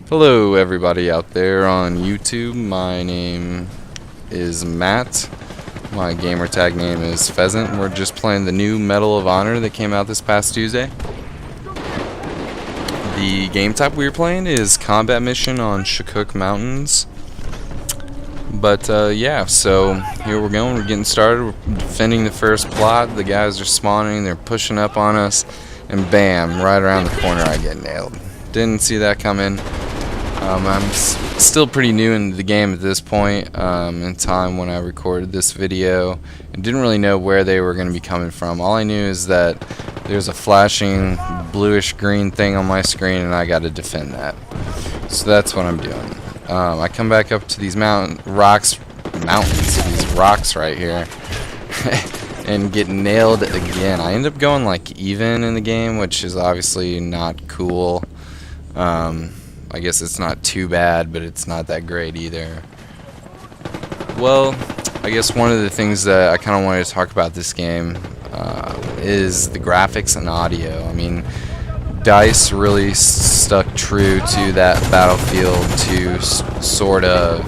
Hello everybody out there on YouTube. My name is Matt. My gamer tag name is Pheasant. We're just playing the new Medal of Honor that came out this past Tuesday. The game type we were playing is combat mission on Shakuk Mountains. But yeah, so here we're going. We're getting started. We're defending the first plot. The guys are spawning. They're pushing up on us. And bam, right around the corner I get nailed. Didn't see that coming. I'm still pretty new in the game at this point in time when I recorded this video, and didn't really know where they were going to be coming from. All I knew is that there's a flashing bluish green thing on my screen and I got to defend that. So that's what I'm doing. I come back up to these rocks right here and get nailed again. I end up going like even in the game, which is obviously not cool. I guess it's not too bad, but it's not that great either. Well, I guess one of the things that I kind of wanted to talk about this game is the graphics and audio. I mean, DICE really stuck true to that Battlefield 2 sort of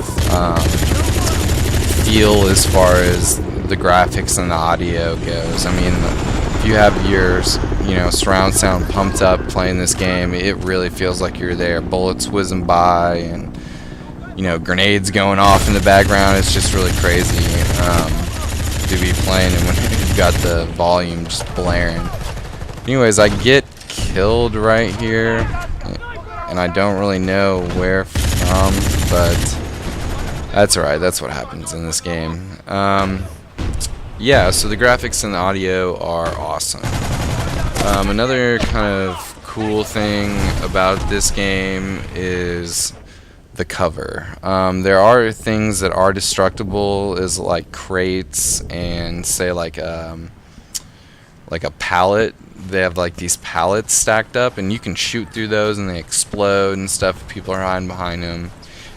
feel as far as the graphics and the audio goes. I mean, if you have your surround sound pumped up playing this game, it really feels like you're there. Bullets whizzing by and grenades going off in the background. It's just really crazy to be playing, and when you've got the volume just blaring. Anyways, I get killed right here, and I don't really know where from, but that's alright. That's what happens in this game. Yeah, so the graphics and the audio are awesome. Another kind of cool thing about this game is the cover. There are things that are destructible, is like crates and say like a pallet. They have like these pallets stacked up, and you can shoot through those and they explode and stuff if people are hiding behind them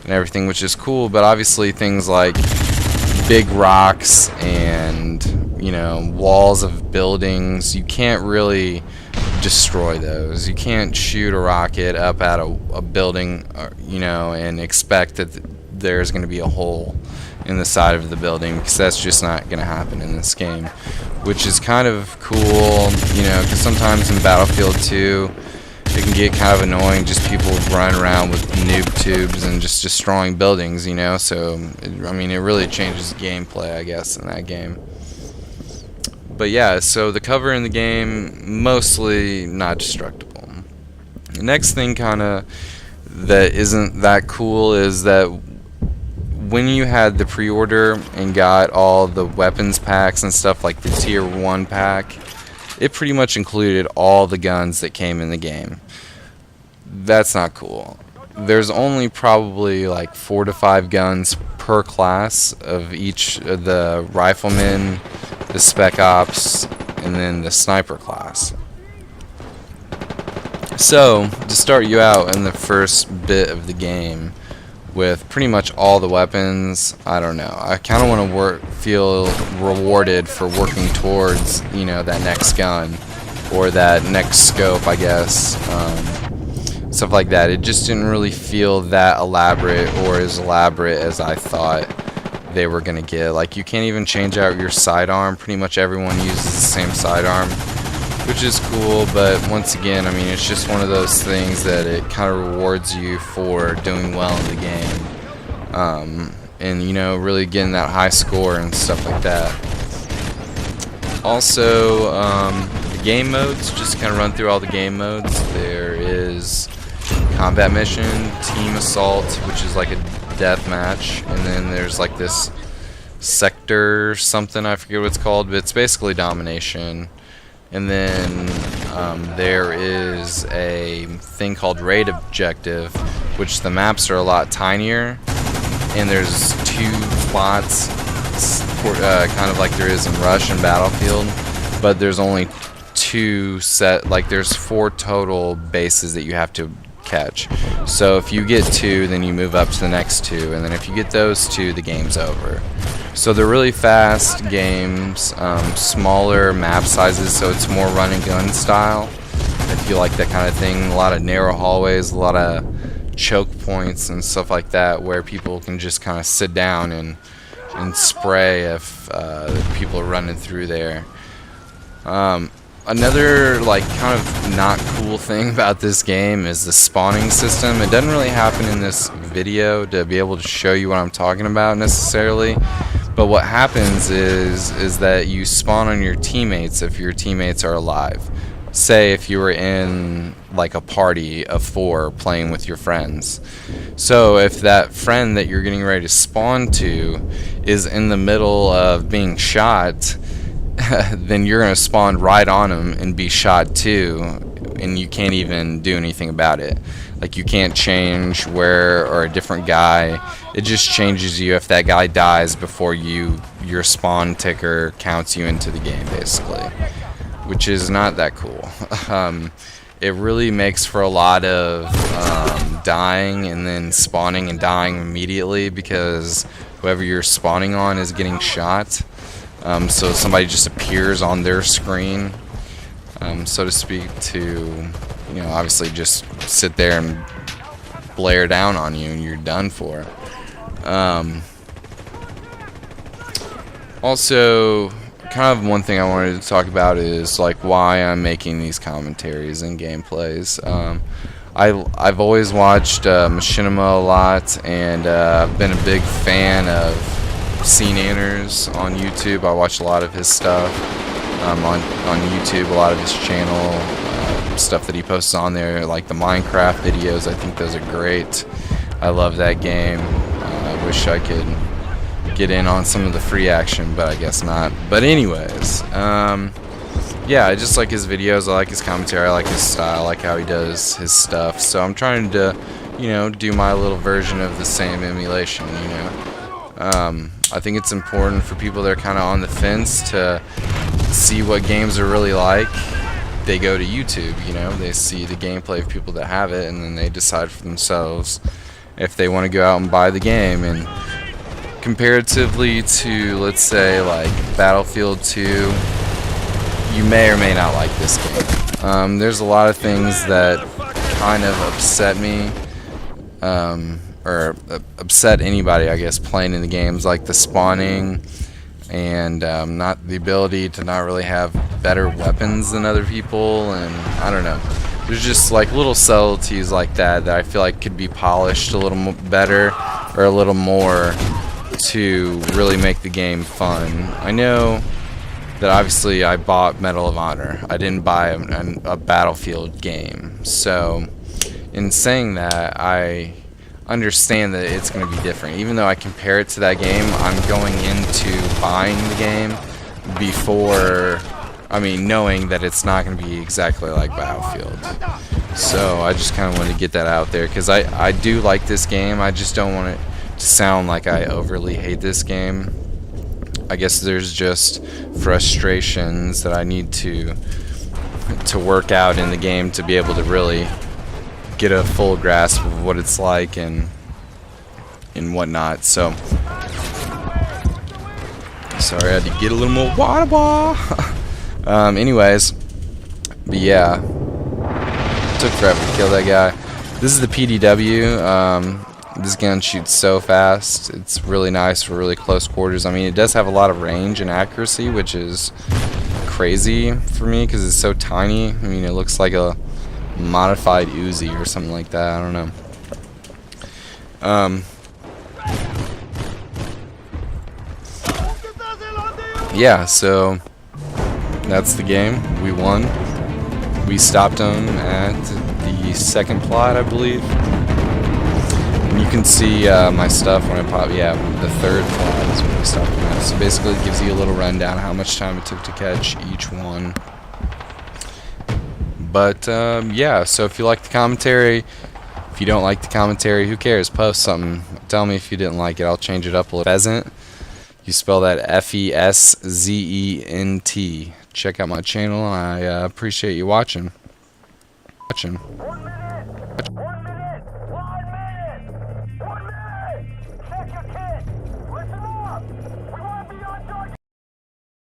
and everything, which is cool. But obviously things like big rocks and walls of buildings, you can't really destroy those. You can't shoot a rocket up at a building and expect that there's going to be a hole in the side of the building, because that's just not going to happen in this game, which is kind of cool, because sometimes in Battlefield 2 it can get kind of annoying, just people running around with noob tubes and just destroying buildings, so I mean, it really changes gameplay, I guess, in that game. But yeah, so the cover in the game, mostly not destructible. The next thing kind of that isn't that cool is that when you had the pre-order and got all the weapons packs and stuff, like the tier 1 pack, it pretty much included all the guns that came in the game. That's not cool. There's only probably like 4 to 5 guns per class of each of the riflemen, the spec ops, and then the sniper class. So to start you out in the first bit of the game with pretty much all the weapons, I don't know, I kind of want to feel rewarded for working towards that next gun or that next scope, I guess, stuff like that. It just didn't really feel that elaborate, or as elaborate as I thought they were gonna get. Like, you can't even change out your sidearm. Pretty much everyone uses the same sidearm, which is cool, but once again, I mean, it's just one of those things that it kind of rewards you for doing well in the game, and really getting that high score and stuff like that. Also, the game modes, just kind of run through all the game modes. There is combat mission, team assault, which is like a death match, and then there's like this sector something, I forget what it's called, but it's basically domination. And then there is a thing called raid objective, which the maps are a lot tinier, and there's 2 spots, kind of like there is in Rush and Battlefield, but there's only 2 there's 4 total bases that you have to catch. So if you get 2, then you move up to the next 2, and then if you get those 2, the game's over. So they're really fast games, smaller map sizes, so it's more run and gun style. If you like that kind of thing, a lot of narrow hallways, a lot of choke points and stuff like that where people can just kind of sit down and spray if people are running through there. Another like kind of not cool thing about this game is the spawning system. It doesn't really happen in this video to be able to show you what I'm talking about necessarily, but what happens is that you spawn on your teammates if your teammates are alive. Say if you were in like a party of 4 playing with your friends. So if that friend that you're getting ready to spawn to is in the middle of being shot, then you're going to spawn right on them and be shot too, and you can't even do anything about it. Like you can't change where or a different guy. It just changes you if that guy dies before your spawn ticker counts you into the game basically, which is not that cool. It really makes for a lot of dying and then spawning and dying immediately because whoever you're spawning on is getting shot. So somebody just appears on their screen, so to speak, to, obviously just sit there and blare down on you and you're done for. Also, kind of one thing I wanted to talk about is like why I'm making these commentaries and gameplays. I've always watched Machinima a lot, and I've been a big fan of Scene Anners on YouTube. I watch a lot of his stuff on YouTube, a lot of his channel, stuff that he posts on there, like the Minecraft videos. I think those are great. I love that game. I wish I could get in on some of the free action, but I guess not. But anyways, yeah, I just like his videos. I like his commentary. I like his style. I like how he does his stuff. So I'm trying to, do my little version of the same emulation. I think it's important for people that are kind of on the fence to see what games are really like. They go to YouTube, they see the gameplay of people that have it, and then they decide for themselves if they want to go out and buy the game. And comparatively to, let's say, like Battlefield 2, you may or may not like this game. There's a lot of things that kind of upset me, or upset anybody, I guess, playing in the games, like the spawning and not the ability to not really have better weapons than other people, and I don't know. There's just like little subtleties like that I feel like could be polished a little better or a little more to really make the game fun. I know that obviously I bought Medal of Honor. I didn't buy a Battlefield game. So in saying that, I understand that it's going to be different. Even though I compare it to that game, I'm going into buying the game before, knowing that it's not going to be exactly like Battlefield. So I just kind of wanted to get that out there because I do like this game. I just don't want it to sound like I overly hate this game. I guess there's just frustrations that I need to work out in the game to be able to really get a full grasp of what it's like and whatnot. So sorry, I had to get a little more water. Anyways, but yeah, took forever to kill that guy. This is the PDW. This gun shoots so fast. It's really nice for really close quarters. It does have a lot of range and accuracy, which is crazy for me because it's so tiny. It looks like a modified Uzi or something like that. I don't know. Yeah, so that's the game. We won. We stopped them at the second plot, I believe. And you can see my stuff when I pop. Yeah, the third plot is when we stopped them at. So basically it gives you a little rundown of how much time it took to catch each one. But yeah, so if you like the commentary, if you don't like the commentary, who cares? Post something. Tell me if you didn't like it. I'll change it up a little. Pheasant. You spell that F-E-S-Z-E-N-T. Check out my channel. I appreciate you watching.